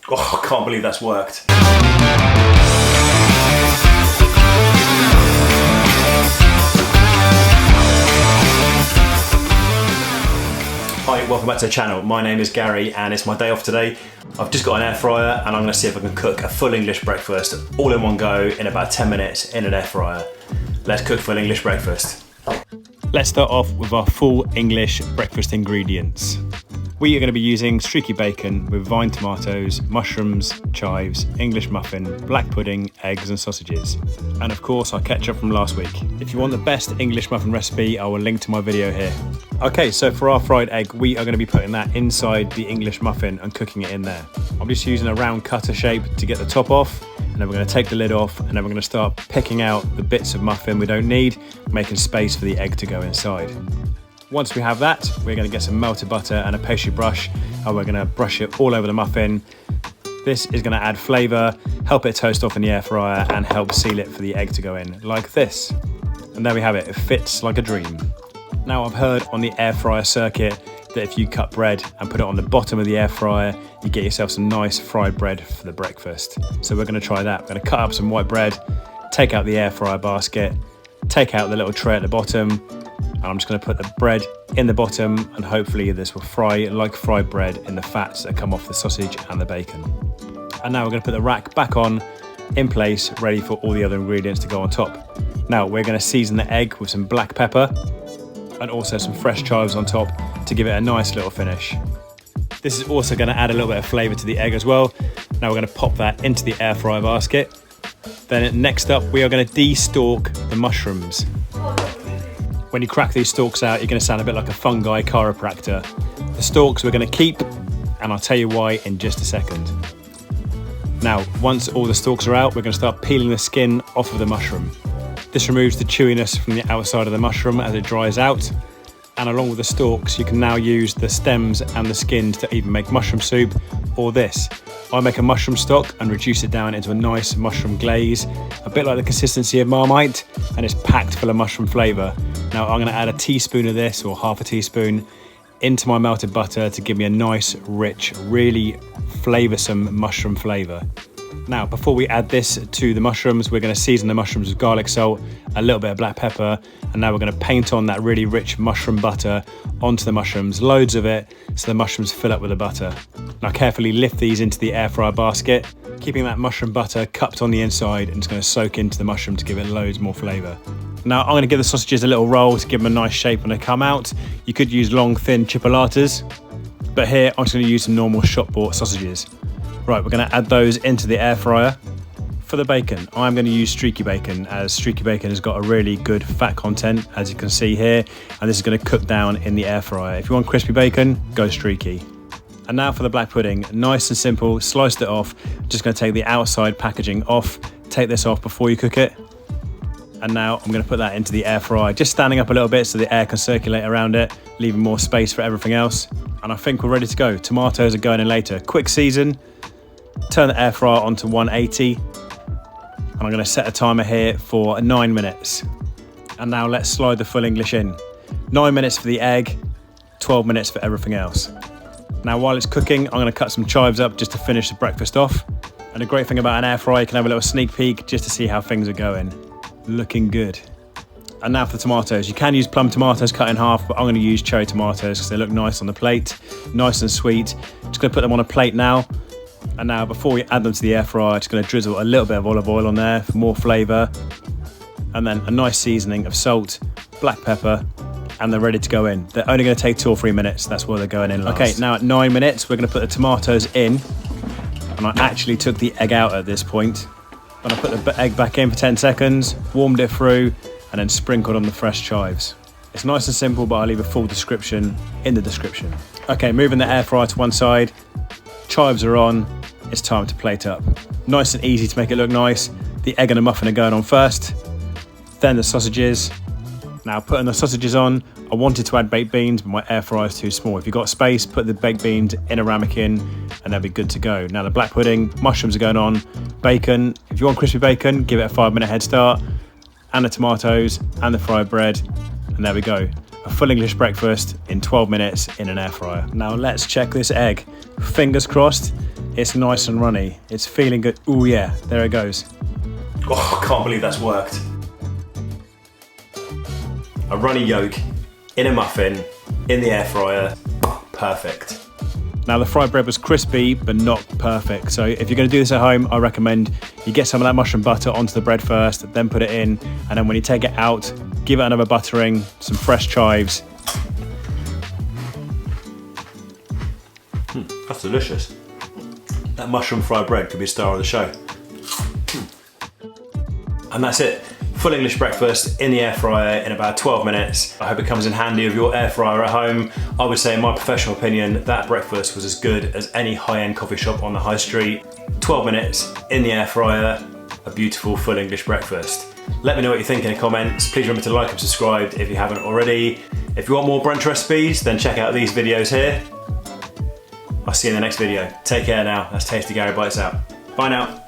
Oh, I can't believe that's worked. Hi, welcome back to the channel. My name is Gary and it's my day off today. I've just got an air fryer and I'm going to see if I can cook a full English breakfast all in one go in about 10 minutes in an air fryer. Let's cook full English breakfast. Let's start off with our full English breakfast ingredients. We are going to be using streaky bacon with vine tomatoes, mushrooms, chives, English muffin, black pudding, eggs and sausages. And of course our ketchup from last week. If you want the best English muffin recipe, I will link to my video here. Okay, so for our fried egg, we are going to be putting that inside the English muffin and cooking it in there. I'm just using a round cutter shape to get the top off, and then we're going to take the lid off, and then we're going to start picking out the bits of muffin we don't need, making space for the egg to go inside. Once we have that, we're going to get some melted butter and a pastry brush, and we're going to brush it all over the muffin. This is going to add flavour, help it toast off in the air fryer, and help seal it for the egg to go in, like this. And there we have it, it fits like a dream. Now I've heard on the air fryer circuit that if you cut bread and put it on the bottom of the air fryer, you get yourself some nice fried bread for the breakfast. So we're going to try that. We're going to cut up some white bread, take out the air fryer basket, take out the little tray at the bottom, and I'm just going to put the bread in the bottom, and hopefully this will fry like fried bread in the fats that come off the sausage and the bacon. And now we're going to put the rack back on, in place, ready for all the other ingredients to go on top. Now we're going to season the egg with some black pepper and also some fresh chives on top to give it a nice little finish. This is also going to add a little bit of flavour to the egg as well. Now we're going to pop that into the air fryer basket. Then next up we are going to de-stalk the mushrooms. When you crack these stalks out, you're going to sound a bit like a fungi chiropractor. The stalks we're going to keep, and I'll tell you why in just a second. Now, once all the stalks are out, we're going to start peeling the skin off of the mushroom. This removes the chewiness from the outside of the mushroom as it dries out. And along with the stalks, you can now use the stems and the skins to even make mushroom soup, or this. I make a mushroom stock and reduce it down into a nice mushroom glaze, a bit like the consistency of Marmite, and it's packed full of mushroom flavour. Now I'm going to add a teaspoon of this, or half a teaspoon, into my melted butter to give me a nice, rich, really flavoursome mushroom flavour. Now, before we add this to the mushrooms, we're going to season the mushrooms with garlic salt, a little bit of black pepper, and now we're going to paint on that really rich mushroom butter onto the mushrooms, loads of it, so the mushrooms fill up with the butter. Now carefully lift these into the air fryer basket, keeping that mushroom butter cupped on the inside, and it's going to soak into the mushroom to give it loads more flavour. Now I'm going to give the sausages a little roll to give them a nice shape when they come out. You could use long, thin chipolatas, but here I'm just going to use some normal shop-bought sausages. Right, we're going to add those into the air fryer. For the bacon, I'm going to use streaky bacon, as streaky bacon has got a really good fat content, as you can see here, and this is going to cook down in the air fryer. If you want crispy bacon, go streaky. And now for the black pudding, nice and simple, sliced it off. Just going to take the outside packaging off, take this off before you cook it. And now I'm going to put that into the air fryer, just standing up a little bit so the air can circulate around it, leaving more space for everything else. And I think we're ready to go. Tomatoes are going in later. Quick season, turn the air fryer onto 180, and I'm going to set a timer here for 9 minutes. And now let's slide the full English in. 9 minutes for the egg, 12 minutes for everything else. Now while it's cooking, I'm going to cut some chives up just to finish the breakfast off. And the great thing about an air fryer, you can have a little sneak peek just to see how things are going. Looking good. And now for the tomatoes. You can use plum tomatoes cut in half, but I'm going to use cherry tomatoes because they look nice on the plate, nice and sweet. Just going to put them on a plate now. And now before we add them to the air fryer, just going to drizzle a little bit of olive oil on there for more flavour. And then a nice seasoning of salt, black pepper, and they're ready to go in. They're only going to take 2 or 3 minutes. That's why they're going in last. Okay, now at 9 minutes, we're going to put the tomatoes in. And I actually took the egg out at this point. And I put the egg back in for 10 seconds, warmed it through, and then sprinkled on the fresh chives. It's nice and simple, but I'll leave a full description in the description. Okay, moving the air fryer to one side. Chives are on. It's time to plate up. Nice and easy to make it look nice. The egg and the muffin are going on first. Then the sausages. Now putting the sausages on, I wanted to add baked beans, but my air fryer is too small. If you've got space, put the baked beans in a ramekin and they'll be good to go. Now the black pudding, mushrooms are going on, bacon. If you want crispy bacon, give it a 5-minute head start, and the tomatoes and the fried bread, and there we go. a full English breakfast in 12 minutes in an air fryer. Now let's check this egg. Fingers crossed, it's nice and runny. It's feeling good. Oh yeah, there it goes. Oh, I can't believe that's worked. A runny yolk in a muffin in the air fryer. Perfect. Now the fried bread was crispy, but not perfect. So if you're gonna do this at home, I recommend you get some of that mushroom butter onto the bread first, then put it in, and then when you take it out, give it another buttering, some fresh chives. That's delicious. That mushroom fried bread could be a star of the show. And that's it. Full English breakfast in the air fryer in about 12 minutes. I hope it comes in handy with your air fryer at home. I would say in my professional opinion, that breakfast was as good as any high-end coffee shop on the high street. 12 minutes in the air fryer, a beautiful full English breakfast. Let me know what you think in the comments. Please remember to like and subscribe if you haven't already. If you want more brunch recipes, then check out these videos here. I'll see you in the next video. Take care now. That's Tasty Gary Bites out. Bye now.